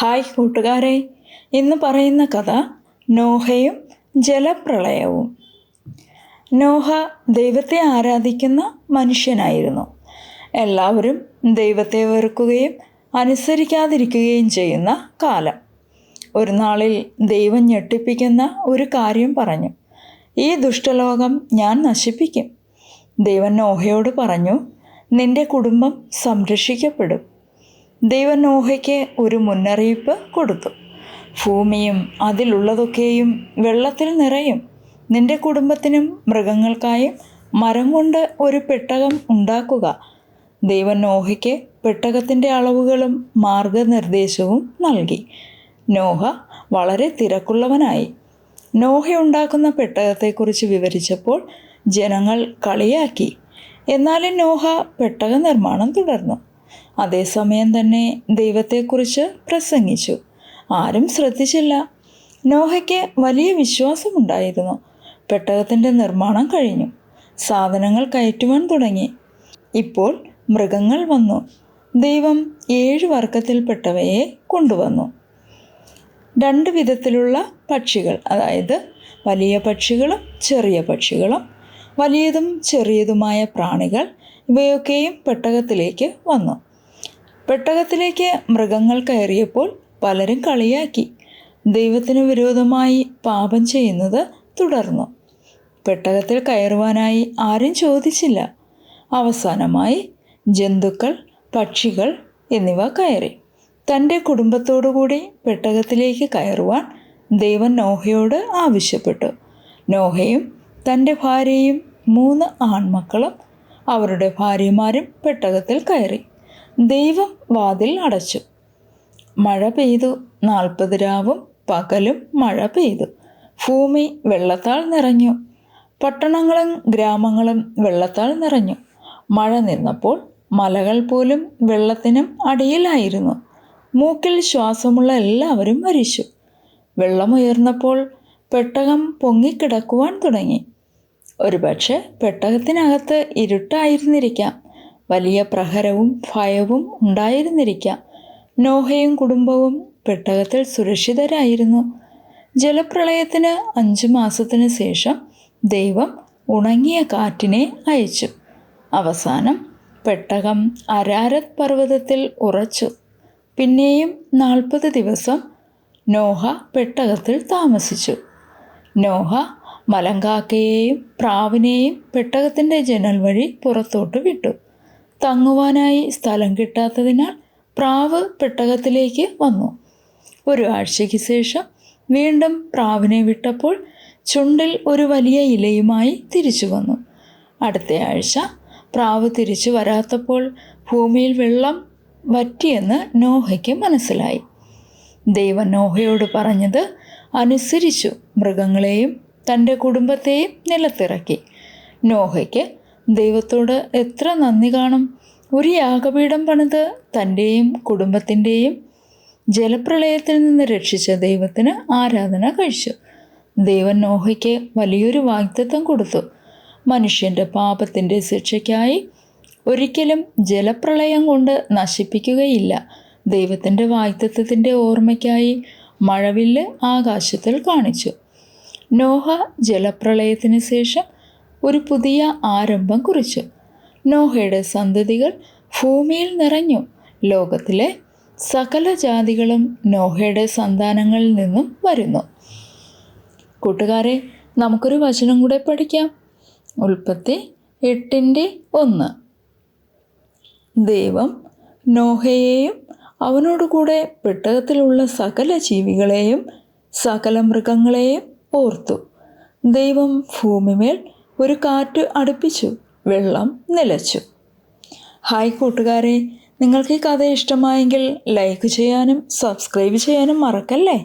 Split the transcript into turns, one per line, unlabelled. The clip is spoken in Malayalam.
ഹായ് കൂട്ടുകാരെ, ഇന്ന് പറയുന്ന കഥ നോഹയും ജലപ്രളയവും. നോഹ ദൈവത്തെ ആരാധിക്കുന്ന മനുഷ്യനായിരുന്നു. എല്ലാവരും ദൈവത്തെ വെറുക്കുകയും അനുസരിക്കാതിരിക്കുകയും ചെയ്യുന്ന കാലം. ഒരു നാളിൽ ദൈവം ഞെട്ടിപ്പിക്കുന്ന ഒരു കാര്യം പറഞ്ഞു. ഈ ദുഷ്ടലോകം ഞാൻ നശിപ്പിക്കും. ദൈവം നോഹയോട് പറഞ്ഞു, നിന്റെ കുടുംബം സംരക്ഷിക്കപ്പെടും. ദൈവം നോഹയ്ക്ക് ഒരു മുന്നറിയിപ്പ് കൊടുത്തു. ഭൂമിയും അതിലുള്ളതൊക്കെയും വെള്ളത്തിൽ നിറയും. നിന്റെ കുടുംബത്തിനും മൃഗങ്ങൾക്കായും മരം കൊണ്ട് ഒരു പെട്ടകം ഉണ്ടാക്കുക. ദൈവം നോഹയ്ക്ക് പെട്ടകത്തിൻ്റെ അളവുകളും മാർഗനിർദ്ദേശവും നൽകി. നോഹ വളരെ തിരക്കുള്ളവനായി. നോഹ ഉണ്ടാക്കുന്ന പെട്ടകത്തെക്കുറിച്ച് വിവരിച്ചപ്പോൾ ജനങ്ങൾ കളിയാക്കി. എന്നാലും നോഹ പെട്ടക നിർമ്മാണം തുടർന്നു. അതേസമയം തന്നെ ദൈവത്തെക്കുറിച്ച് പ്രസംഗിച്ചു. ആരും ശ്രദ്ധിച്ചില്ല. നോഹയ്ക്ക് വലിയ വിശ്വാസമുണ്ടായിരുന്നു. പെട്ടകത്തിൻ്റെ നിർമ്മാണം കഴിഞ്ഞു. സാധനങ്ങൾ കയറ്റുവാൻ തുടങ്ങി. ഇപ്പോൾ മൃഗങ്ങൾ വന്നു. ദൈവം 7 വർഗത്തിൽപ്പെട്ടവയെ കൊണ്ടുവന്നു. 2 വിധത്തിലുള്ള പക്ഷികൾ, അതായത് വലിയ പക്ഷികളും ചെറിയ പക്ഷികളും. വലിയതും ചെറിയതുമായ പ്രാണികൾ, ഇവയൊക്കെയും പെട്ടകത്തിലേക്ക് വന്നു. പെട്ടകത്തിലേക്ക് മൃഗങ്ങൾ കയറിയപ്പോൾ പലരും കളിയാക്കി. ദൈവത്തിന് വിരോധമായി പാപം ചെയ്യുന്നത് തുടർന്നു. പെട്ടകത്തിൽ കയറുവാനായി ആരും ചോദിച്ചില്ല. അവസാനമായി ജന്തുക്കൾ, പക്ഷികൾ എന്നിവ കയറി. തൻ്റെ കുടുംബത്തോടുകൂടി പെട്ടകത്തിലേക്ക് കയറുവാൻ ദൈവം നോഹയോട് ആവശ്യപ്പെട്ടു. നോഹയും തൻ്റെ ഭാര്യയും 3 ആൺമക്കളും അവരുടെ ഭാര്യമാരും പെട്ടകത്തിൽ കയറി. ദൈവം വാതിൽ അടച്ചു. മഴ പെയ്തു. 40 രാവും പകലും മഴ പെയ്തു. ഭൂമി വെള്ളത്താൽ നിറഞ്ഞു. പട്ടണങ്ങളും ഗ്രാമങ്ങളും വെള്ളത്താൽ നിറഞ്ഞു. മഴ നിന്നപ്പോൾ മലകൾ പോലും വെള്ളത്തിനും അടിയിലായിരുന്നു. മൂക്കിൽ ശ്വാസമുള്ള എല്ലാവരും മരിച്ചു. വെള്ളമുയർന്നപ്പോൾ പെട്ടകം പൊങ്ങിക്കിടക്കുവാൻ തുടങ്ങി. ഒരുപക്ഷെ പെട്ടകത്തിനകത്ത് ഇരുട്ടായിരുന്നിരിക്കാം. വലിയ പ്രഹരവും ഭയവും ഉണ്ടായിരുന്നിരിക്കാം. നോഹയും കുടുംബവും പെട്ടകത്തിൽ സുരക്ഷിതരായിരുന്നു. ജലപ്രളയത്തിന് 5 മാസത്തിന് ശേഷം ദൈവം ഉണങ്ങിയ കാറ്റിനെ അയച്ചു. അവസാനം പെട്ടകം അരാരത്ത് പർവ്വതത്തിൽ ഉറച്ചു. പിന്നെയും 40 ദിവസം നോഹ പെട്ടകത്തിൽ താമസിച്ചു. നോഹ മലങ്കാക്കയെയും പ്രാവിനെയും പെട്ടകത്തിൻ്റെ ജനൽ വഴി പുറത്തോട്ട് വിട്ടു. തങ്ങുവാനായി സ്ഥലം കിട്ടാത്തതിനാൽ പ്രാവ് പെട്ടകത്തിലേക്ക് വന്നു. 1 ആഴ്ചയ്ക്ക് ശേഷം വീണ്ടും പ്രാവിനെ വിട്ടപ്പോൾ ചുണ്ടിൽ ഒരു വലിയ ഇലയുമായി തിരിച്ചു വന്നു. അടുത്ത ആഴ്ച പ്രാവ് തിരിച്ചു വരാത്തപ്പോൾ ഭൂമിയിൽ വെള്ളം വറ്റിയെന്ന് നോഹയ്ക്ക് മനസ്സിലായി. ദൈവം നോഹയോട് പറഞ്ഞത് അനുസരിച്ചു. മൃഗങ്ങളെയും തൻ്റെ കുടുംബത്തെയും നിലത്തിറക്കി. നോഹയ്ക്ക് ദൈവത്തോട് എത്ര നന്ദി കാണും. ഒരു യാഗപീഠം പണിത് തൻ്റെയും കുടുംബത്തിൻ്റെയും ജലപ്രളയത്തിൽ നിന്ന് രക്ഷിച്ച ദൈവത്തിന് ആരാധന കഴിച്ചു. ദൈവം നോഹയ്ക്ക് വലിയൊരു വാഗ്ദത്തം കൊടുത്തു. മനുഷ്യൻ്റെ പാപത്തിൻ്റെ ശിക്ഷയ്ക്കായി ഒരിക്കലും ജലപ്രളയം കൊണ്ട് നശിപ്പിക്കുകയില്ല. ദൈവത്തിൻ്റെ വാഗ്ദത്തത്തിൻ്റെ ഓർമ്മയ്ക്കായി മഴവില്ല് ആകാശത്തിൽ കാണിച്ചു. നോഹ ജലപ്രളയത്തിന് ശേഷം ഒരു പുതിയ ആരംഭം കുറിച്ചു. നോഹയുടെ സന്തതികൾ ഭൂമിയിൽ നിറഞ്ഞു. ലോകത്തിലെ സകല ജാതികളും നോഹയുടെ സന്താനങ്ങളിൽ നിന്നും വരുന്നു. കൂട്ടുകാരെ, നമുക്കൊരു വചനം കൂടെ പഠിക്കാം. ഉൽപ്പത്തി 8:1. ദൈവം നോഹയെയും അവനോടുകൂടെ പെട്ടകത്തിലുള്ള സകല ജീവികളെയും സകല മൃഗങ്ങളെയും ഓർത്തു. ദൈവം ഭൂമിമേൽ ഒരു കാറ്റ് അടുപ്പിച്ചു. വെള്ളം നിലച്ചു. ഹായ് കൂട്ടുകാരെ, നിങ്ങൾക്ക് ഈ കഥ ഇഷ്ടമായെങ്കിൽ ലൈക്ക് ചെയ്യാനും സബ്സ്ക്രൈബ് ചെയ്യാനും മറക്കല്ലേ.